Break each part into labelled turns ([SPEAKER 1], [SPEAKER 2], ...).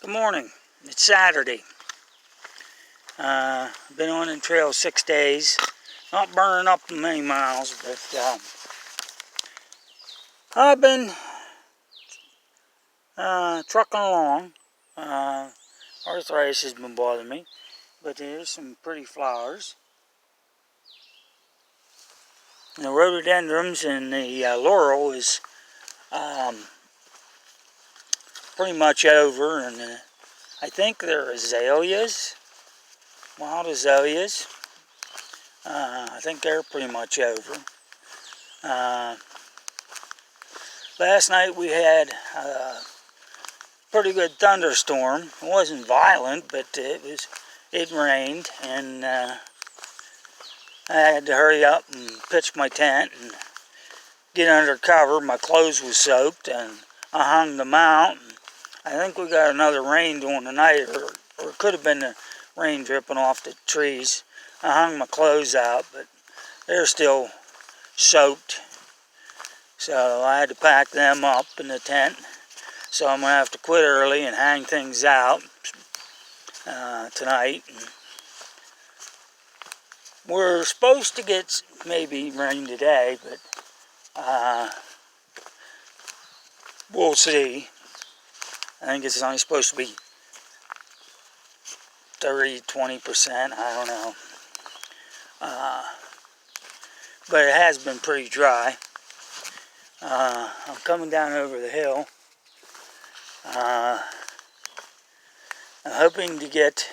[SPEAKER 1] Good morning. It's Saturday. Been on the trail 6 days. Not burning up many miles, but I've been trucking along. Arthritis has been bothering me, but there's some pretty flowers. And the rhododendrons and the laurel is pretty much over, and I think they're azaleas, wild azaleas. I think they're pretty much over. Last night we had a pretty good thunderstorm. It wasn't violent, but it rained, and I had to hurry up and pitch my tent and get under cover. My clothes was soaked, and I hung them out. I think we got another rain during the night, or it could have been the rain dripping off the trees. I hung my clothes out, but they're still soaked. So I had to pack them up in the tent. So I'm going to have to quit early and hang things out tonight. We're supposed to get maybe rain today, but we'll see. I think it's only supposed to be 30-20%, I don't know. But it has been pretty dry. I'm coming down over the hill. I'm hoping to get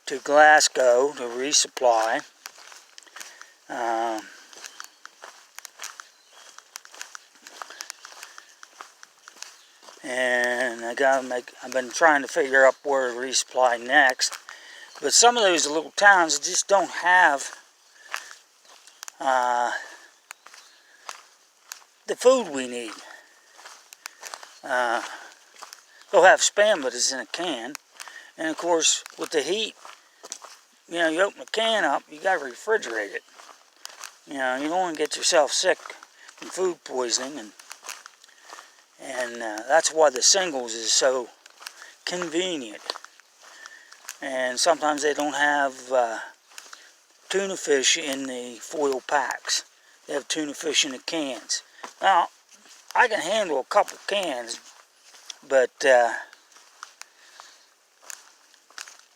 [SPEAKER 1] to Glasgow to resupply. And I've been trying to figure out where to resupply next. But some of those little towns just don't have the food we need. They'll have Spam, but it's in a can. And of course, with the heat, you open the can up, you gotta refrigerate it. You don't want to get yourself sick from food poisoning, and that's why the singles is so convenient. And sometimes they don't have tuna fish in the foil packs. They have tuna fish in the cans. Now, I can handle a couple cans, but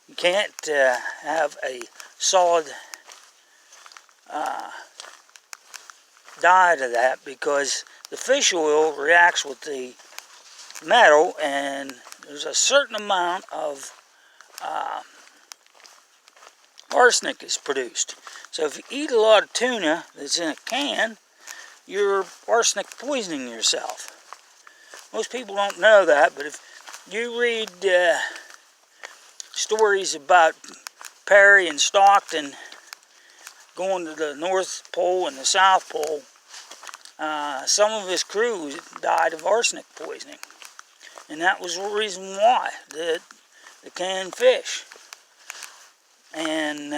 [SPEAKER 1] you can't have a solid diet of that, because the fish oil reacts with the metal, and there's a certain amount of arsenic is produced. So if you eat a lot of tuna that's in a can, you're arsenic poisoning yourself. Most people don't know that, but if you read stories about Perry and Stockton going to the North Pole and the South Pole, some of his crew died of arsenic poisoning. And that was the reason why, the canned fish. And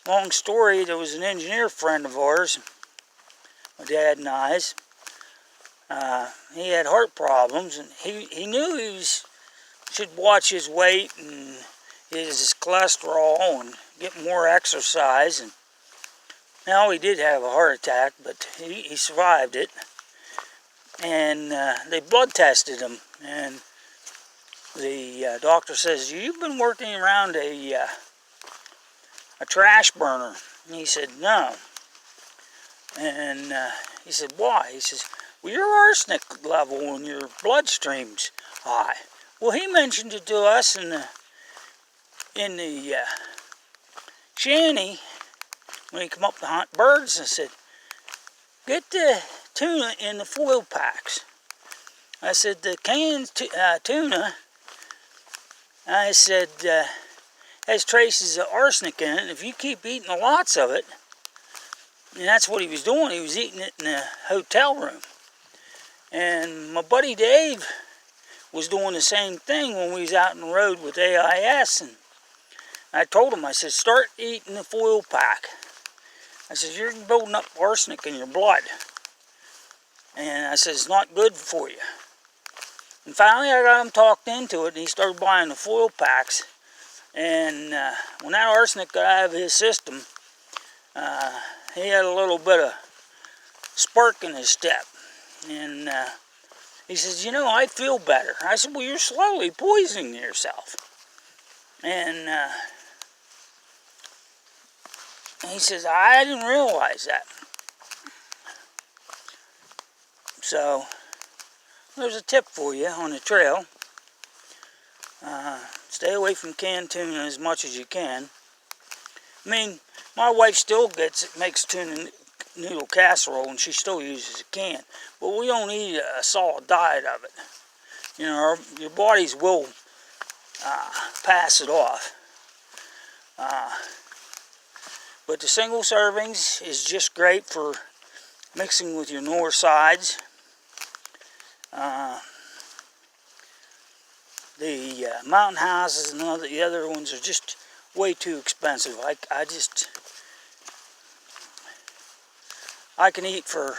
[SPEAKER 1] long story, there was an engineer friend of ours, my dad and I's. He had heart problems, and he knew he should watch his weight and his cholesterol and get more exercise. And now he did have a heart attack, but he survived it. And they blood tested him, and the doctor says, "You've been working around a trash burner." And he said, "No." And he said, "Why?" He says, "Well, your arsenic level in your bloodstream's high." Well, he mentioned it to us in the shanty when he come up to hunt birds, and said, "Get the tuna in the foil packs." I said, "The canned tuna," I said, "has traces of arsenic in it, and if you keep eating lots of it," and that's what he was doing, he was eating it in the hotel room. And my buddy Dave was doing the same thing when we was out on the road with AIS, and I told him, I said, "Start eating the foil pack." I said, "You're building up arsenic in your blood." And I said, "It's not good for you." And finally I got him talked into it, and he started buying the foil packs. And when that arsenic got out of his system, he had a little bit of spark in his step. And he says, you know, I feel better. I said, well, you're slowly poisoning yourself. And he says, I didn't realize that. So there's a tip for you on the trail. Stay away from canned tuna as much as you can. I mean, my wife still makes tuna noodle casserole, and she still uses a can. But we don't eat a solid diet of it. You know, your bodies will pass it off. But the single servings is just great for mixing with your north sides. The mountain houses and the other ones are just way too expensive. I can eat for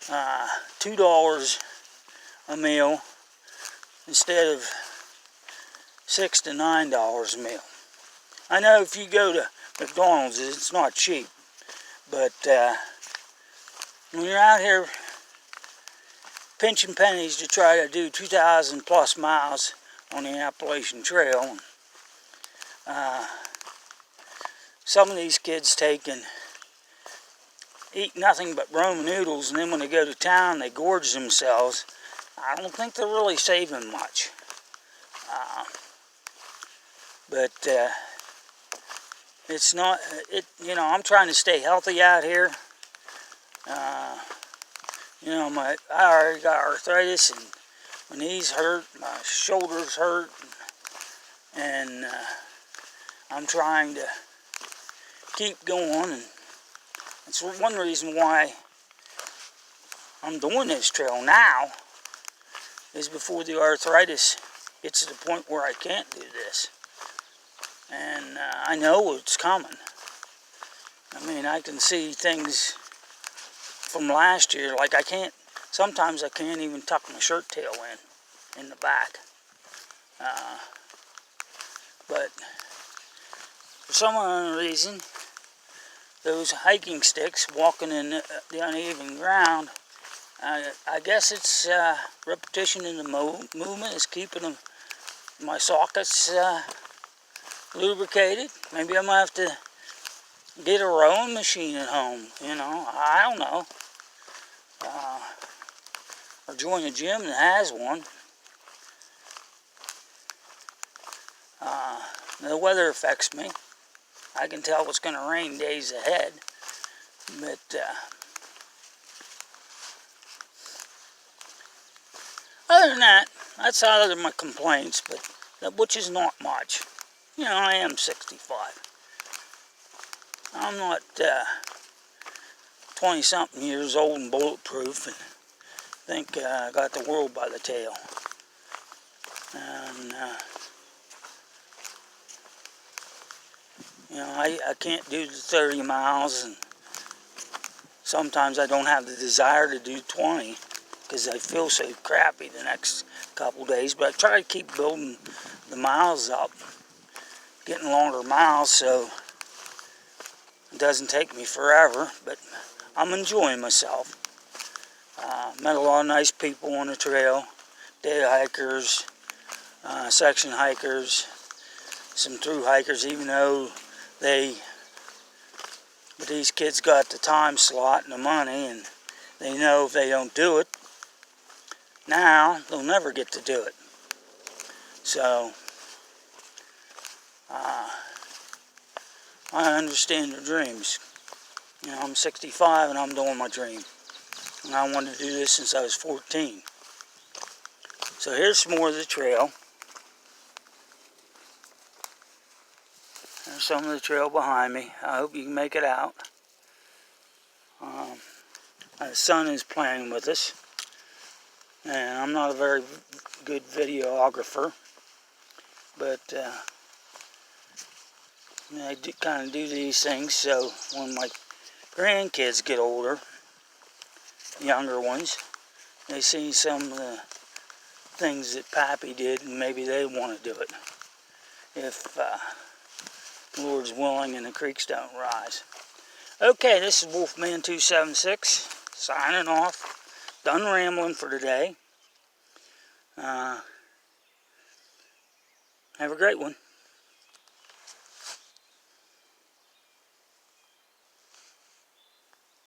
[SPEAKER 1] $2 a meal instead of $6 to $9 a meal. I know if you go to McDonald's, it's not cheap, but when you're out here pinching pennies to try to do 2,000 plus miles on the Appalachian Trail, some of these kids take and eat nothing but Roman noodles, and then when they go to town they gorge themselves. I don't think they're really saving much. But it's not, you know, I'm trying to stay healthy out here. You know, I already got arthritis, and my knees hurt, my shoulders hurt, and I'm trying to keep going, and that's one reason why I'm doing this trail now, is before the arthritis gets to the point where I can't do this. And I know it's coming. I mean, I can see things from last year, like sometimes I can't even tuck my shirt tail in the back. But for some unknown reason, those hiking sticks, walking in the uneven ground, I guess it's repetition in the movement is keeping my sockets lubricated. Maybe I'm going to have to get a rowing machine at home, you know, I don't know. Or join a gym that has one. The weather affects me. I can tell what's going to rain days ahead. But other than that, that's other than my complaints, but which is not much. You know, I am 65. I'm not 20-something years old and bulletproof and think I got the world by the tail. And, you know, I can't do the 30 miles, and sometimes I don't have the desire to do 20 because I feel so crappy the next couple days, but I try to keep building the miles up, getting longer miles so it doesn't take me forever, but I'm enjoying myself. Met a lot of nice people on the trail, day hikers, section hikers, some through hikers, even though these kids got the time slot and the money, and they know if they don't do it now, they'll never get to do it. So, I understand their dreams. You know, I'm 65 and I'm doing my dream. And I wanted to do this since I was 14. So here's some more of the trail. There's some of the trail behind me. I hope you can make it out. My son is playing with us. And I'm not a very good videographer. But I kind of do these things so when my grandkids get older, younger ones, they see some of the things that Pappy did, and maybe they want to do it. If Lord's willing and the creeks don't rise. Okay, this is Wolfman 276 signing off. Done rambling for today. Have a great one.